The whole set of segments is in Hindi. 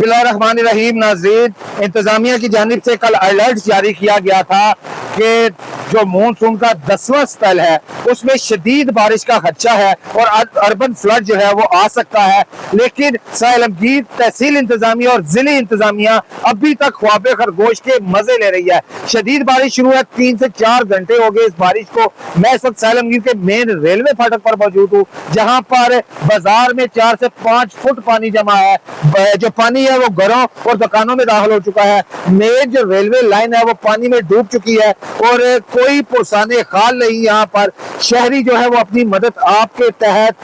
बिस्मिल्लाहिर्रहमानिर्रहीम। नाज़रीन, इंतजामिया की जानिब से कल अलर्ट जारी किया गया था कि जो मानसून का 10वां स्पेल है उसमें शदीद बारिश का खदशा है और अर्बन फ्लड जो है वो आ सकता है। लेकिन आलमगीर तहसील इंतजामिया और जिले इंतजामिया अभी तक ख्वाब खरगोश के मजे ले रही है। शदीद बारिश शुरू है, 3 से 4 घंटे हो गए इस बारिश को। मैं इस वक्त आलमगीर के मेन रेलवे फाटक पर मौजूद हूँ, जहाँ पर बाजार में 4 से 5 फुट पानी जमा है। जो पानी है वो घरों और दुकानों में दाखिल हो चुका है। मेन जो रेलवे लाइन है वो पानी में डूब चुकी है और कोई पुरसाने खाल नहीं। यहाँ पर शहरी जो है वो अपनी मदद आपके तहत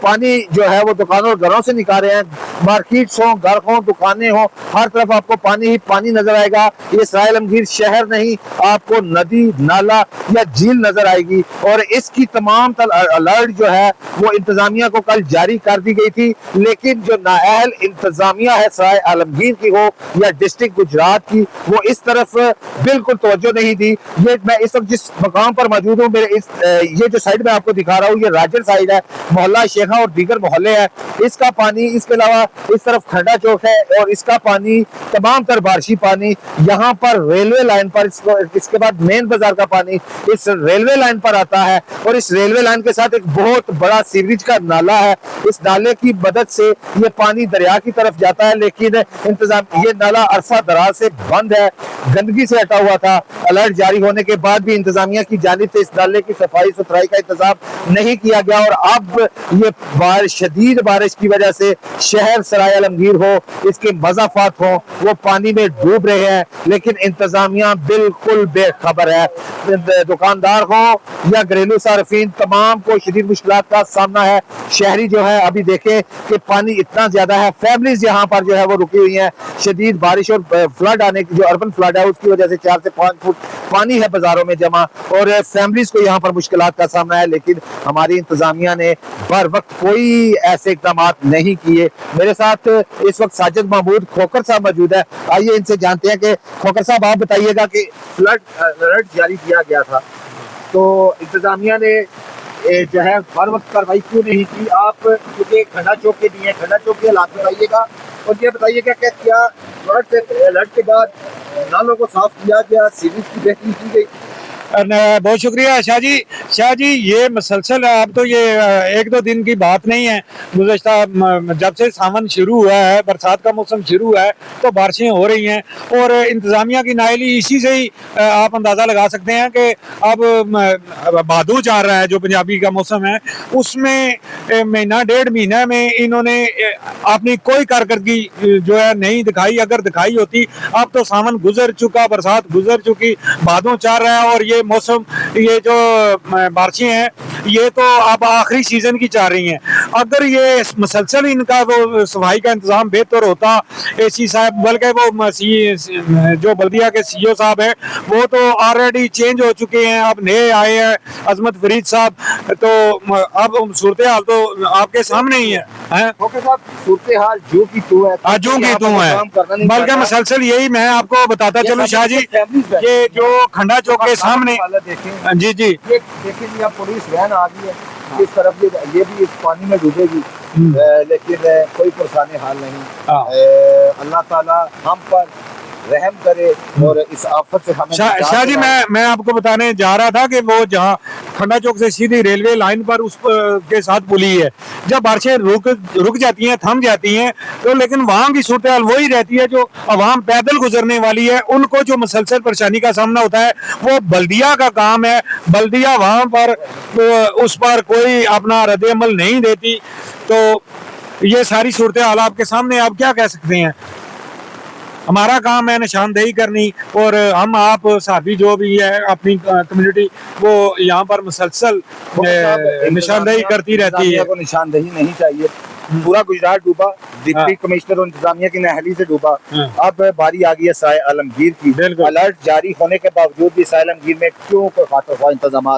पानी जो है वो दुकानों और घरों से निकाल रहे हैं। मार्केट्स हो, घर हो, दुकानें हो, हर तरफ आपको पानी ही पानी नजर आएगा। ये आलमगीर शहर नहीं, आपको नदी, नाला या झील नजर आएगी। और इसकी तमाम अलर्ट जो है वो इंतजामिया को कल जारी कर दी गई थी, लेकिन जो नाअहल इंतजामिया है सराय आलमगीर की हो या डिस्ट्रिक्ट गुजरात की, वो इस तरफ बिल्कुल तवज्जो नहीं दी। ये मैं इस वक्त जिस मकाम पर मौजूद हूँ, मेरे ये जो साइड में आपको दिखा रहा हूँ, ये राजर साइड है, मोहल्ला शेखा और दीगर मोहल्ले है। इसका पानी, इसके अलावा इस तरफ खंडा चौक है और इसका पानी, तमाम तर बारिशी पानी यहाँ पर रेलवे लाइन पर, इसके बाद मेन बाजार का पानी इस रेलवे लाइन पर आता है। और इस रेलवे लाइन के साथ एक बहुत बड़ा सीवरेज का नाला है। इस नाले की मदद से ये पानी दरिया की तरफ जाता है, लेकिन इंतजाम ये नाला अरसा दराज से बंद है, गंदगी से हटा हुआ था। अलर्ट जारी होने के बाद भी इंतजामिया की जानिब से इस नाले की सफाई सुथराई का इंतजाम नहीं किया गया और अब ये शदीद बारिश की वजह से शहर सराय आलमगीर हो, इसके मज़ाफात हो, वो पानी में डूब रहे हैं। लेकिन इंतजामिया बिल्कुल बेखबर है। दुकानदार हो या घरेलू सार्फिन, तमाम को शदीद मुश्किलात का सामना है। शहरी जो है, अभी देखें कि पानी इतना ज्यादा है, फैमिलीज यहाँ पर जो है वो रुकी हुई हैं। शदीद बारिश और फ्लड आने की, जो अर्बन फ्लड है उसकी वजह से 4 से 5 फुट पानी है बाजारों में जमा और फैमिलीज को यहाँ पर मुश्किलात का सामना है। लेकिन हमारी इंतजामिया ने बर वक्त कोई ऐसे इकदाम नहीं किए। मेरे साथ इस वक्त साजिद महमूद खोकर साहब मौजूद है। आइए इनसे जानते हैं कि खोकर साहब, आप बताइएगा कि फ्लड अलर्ट जारी किया गया था तो इंतजामिया ने जो है हर वक्त कार्रवाई क्यों नहीं की? आप क्योंकि खंडा चौक के लिए, खंडा चौक के हालात बताइएगा और ये बताइएगा कि क्या अलर्ट के बाद नालों को साफ किया गया, सीरीज की बेहतरी की गई? बहुत शुक्रिया शाह जी। ये मसलसल, अब तो ये 1-2 दिन की बात नहीं है। गुज़श्ता जब से सावन शुरू हुआ है, बरसात का मौसम शुरू हुआ है, तो बारिशें हो रही हैं और इंतज़ामिया की नाअहली इसी से ही आप अंदाज़ा लगा सकते हैं कि अब भादू जा रहा है, जो पंजाबी का मौसम है, उसमें महीना 1.5 महीना में इन्होंने अपनी कोई कारकर्दगी जो है नहीं दिखाई। अगर दिखाई होती, अब तो सावन गुजर चुका, बरसात गुजर चुकी, भादों चार रहा है और ये मौसम, ये जो बारिशें हैं, ये तो अब आखिरी सीजन की चाह रही हैं। अगर ये मसलसल इनका वो सफाई का इंतजाम बेहतर होता, एसी साहब, बल्कि वो जो बल्दिया के सीईओ साहब हैं वो तो ऑलरेडी चेंज हो चुके हैं, अब नए आए हैं अजमत फरीद साहब, तो अब सूरत हाल तो आपके सामने ही है। सूरत हाल जो की तू है, बल्कि मसलसल यही मैं आपको बताता चलूं शाह जी, ये जो खंडा चौक के सामने जी देखिए पुलिस वैन आ गई है इस तरफ, ये भी इस पानी में डूबेगी, लेकिन कोई परेशानी हाल नहीं। अल्लाह ताला हम पर रहम करे और इस आफत से हमें। शाह जी, मैं आपको बताने जा रहा था कि वो जहाँ खंडा चौक से सीधी रेलवे लाइन पर उस के साथ पुली है, जब बारिशें रुक जाती हैं, थम जाती हैं, तो लेकिन वहाँ की सूरत हाल वही रहती है। जो आवाम पैदल गुजरने वाली है, उनको जो मुसलसल परेशानी का सामना होता है, वो बल्दिया का काम है। बल्दिया वहाँ पर उस पर कोई अपना रद्द-ए-अमल नहीं देती। तो ये सारी सूरत हाल आपके सामने, आप क्या कह सकते हैं? हमारा काम है निशानदेही करनी और हम आप साथी जो भी है अपनी कम्युनिटी, वो यहाँ पर मुसलसल निशानदेही करती रहती है। निशानदेही नहीं चाहिए। पूरा गुजरात डूबा, डिप्टी कमिश्नर और इंतजामिया की नाअहली से डूबा। अब बारी आ गई है सराय आलमगीर की। अलर्ट जारी होने के बावजूद भी सराय आलमगीर में क्यों कोई खातिर इंतजाम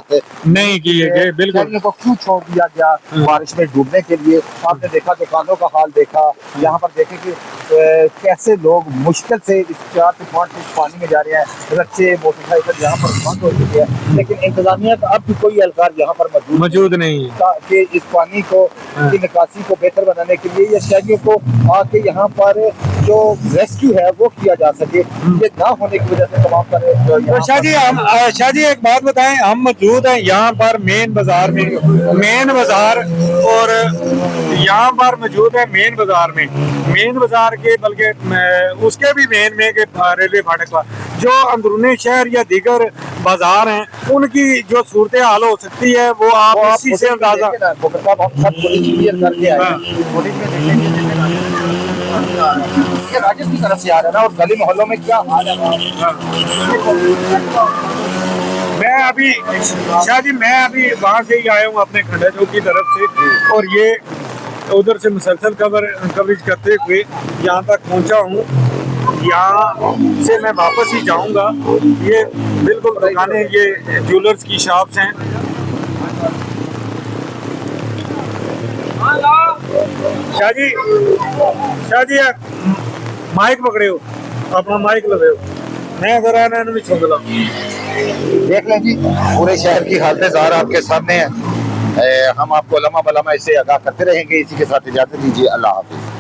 नहीं किए गए? बिल्कुल को क्यों छोड़ दिया गया बारिश में डूबने के लिए? आपने देखा, दुकानों का हाल देखा, यहाँ पर देखे कि कैसे लोग मुश्किल से इस 4 से 5 फुट पानी में जा रहे हैं। बच्चे, मोटरसाइकिल यहाँ पर बंद हो चुके हैं, लेकिन इंतजामिया का अब भी कोई एहलकार यहाँ पर मौजूद नहीं नहीं कि इस पानी को, की निकासी को बेहतर बेहतर बनाने के लिए या शहरियों को आके यहाँ पर जो रेस्क्यू है वो किया जा सके, ये ना होने की वजह से तमाम सारे तो शाह जी एक बात बताएं, हम मौजूद हैं यहाँ पर मेन बाजार में, मेन बाजार, और यहाँ पर मौजूद है मेन बाजार के, बल्कि उसके भी मेन में के रेलवे फाटक पर जो अंदरूनी शहर या दीगर बाजार हैं उनकी जो सूरत हाल हो सकती है वो आप इसी से अंदाजा। राजस्थान की तरफ से आ रहा है ना, और गली मोहल्लों में क्या हाल है। मैं अभी वहाँ से ही आया हूँ अपने खंडा चौक की तरफ से, और ये उधर से मुसलसल कवरेज करते हुए यहाँ तक पहुँचा हूँ। यहाँ से मैं वापस ही जाऊँगा। ये बिल्कुल दुकानें, ये ज्वेलर्स की शॉप्स हैं। शाह जी माइक पकड़े हो, अपना माइक लगे हो, मैं अगर आना भी सुन लो। देख लें जी, पूरे शहर की हालत ज़ाहिर आपके सामने है। हम आपको लम्हा बलमा इससे आगाह करते रहेंगे। इसी के साथ इजाज़त दीजिए, अल्लाह हाफिज़।